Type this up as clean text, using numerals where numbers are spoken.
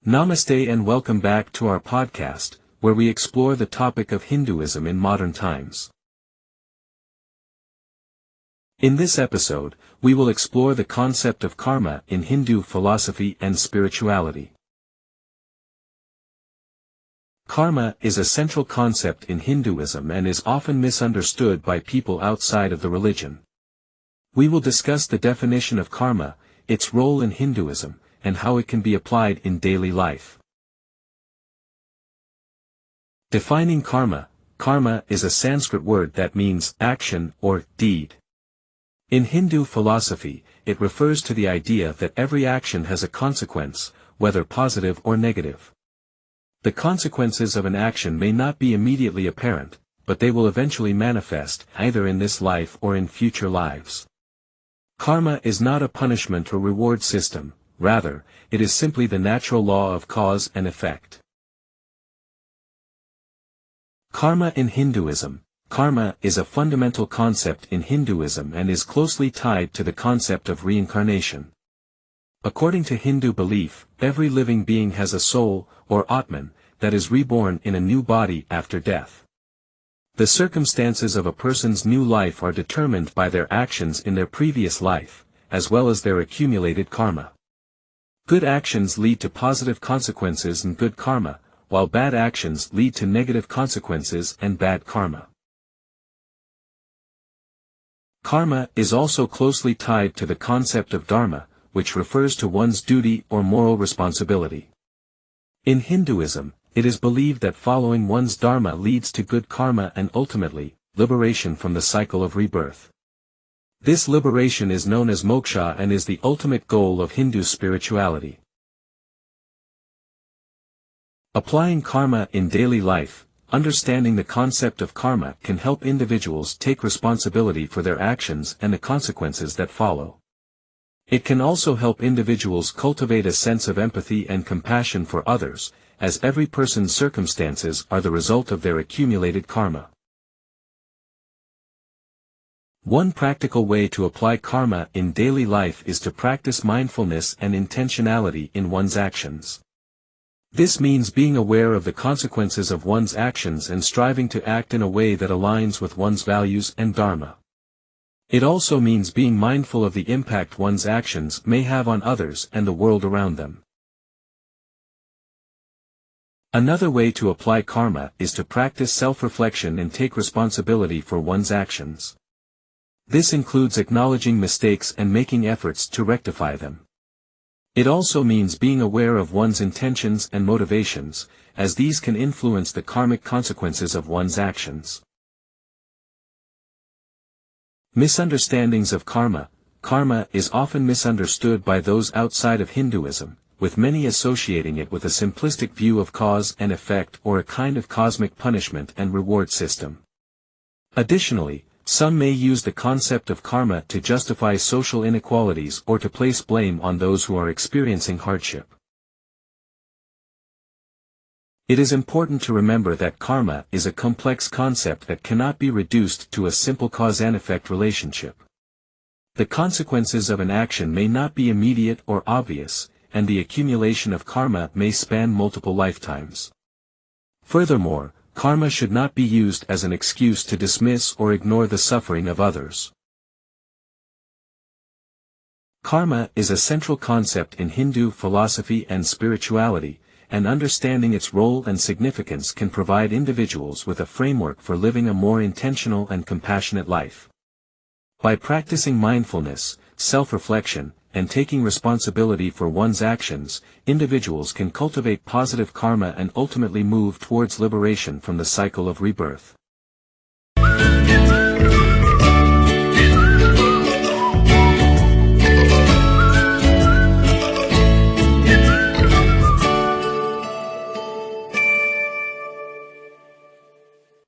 Namaste and welcome back to our podcast, where we explore the topic of Hinduism in modern times. In this episode, we will explore the concept of karma in Hindu philosophy and spirituality. Karma is a central concept in Hinduism and is often misunderstood by people outside of the religion. We will discuss the definition of karma, its role in Hinduism, and how it can be applied in daily life. Defining karma. Karma is a Sanskrit word that means action or deed. In Hindu philosophy, it refers to the idea that every action has a consequence, whether positive or negative. The consequences of an action may not be immediately apparent, but they will eventually manifest, either in this life or in future lives. Karma is not a punishment or reward system. Rather, it is simply the natural law of cause and effect. Karma in Hinduism. Karma is a fundamental concept in Hinduism and is closely tied to the concept of reincarnation. According to Hindu belief, every living being has a soul, or Atman, that is reborn in a new body after death. The circumstances of a person's new life are determined by their actions in their previous life, as well as their accumulated karma. Good actions lead to positive consequences and good karma, while bad actions lead to negative consequences and bad karma. Karma is also closely tied to the concept of dharma, which refers to one's duty or moral responsibility. In Hinduism, it is believed that following one's dharma leads to good karma and ultimately, liberation from the cycle of rebirth. This liberation is known as moksha and is the ultimate goal of Hindu spirituality. Applying karma in daily life. Understanding the concept of karma can help individuals take responsibility for their actions and the consequences that follow. It can also help individuals cultivate a sense of empathy and compassion for others, as every person's circumstances are the result of their accumulated karma. One practical way to apply karma in daily life is to practice mindfulness and intentionality in one's actions. This means being aware of the consequences of one's actions and striving to act in a way that aligns with one's values and dharma. It also means being mindful of the impact one's actions may have on others and the world around them. Another way to apply karma is to practice self-reflection and take responsibility for one's actions. This includes acknowledging mistakes and making efforts to rectify them. It also means being aware of one's intentions and motivations, as these can influence the karmic consequences of one's actions. Misunderstandings of karma. Karma is often misunderstood by those outside of Hinduism, with many associating it with a simplistic view of cause and effect or a kind of cosmic punishment and reward system. Additionally, some may use the concept of karma to justify social inequalities or to place blame on those who are experiencing hardship. It is important to remember that karma is a complex concept that cannot be reduced to a simple cause and effect relationship. The consequences of an action may not be immediate or obvious, and the accumulation of karma may span multiple lifetimes. Furthermore, karma should not be used as an excuse to dismiss or ignore the suffering of others. Karma is a central concept in Hindu philosophy and spirituality, and understanding its role and significance can provide individuals with a framework for living a more intentional and compassionate life. By practicing mindfulness, self-reflection, and taking responsibility for one's actions, individuals can cultivate positive karma and ultimately move towards liberation from the cycle of rebirth.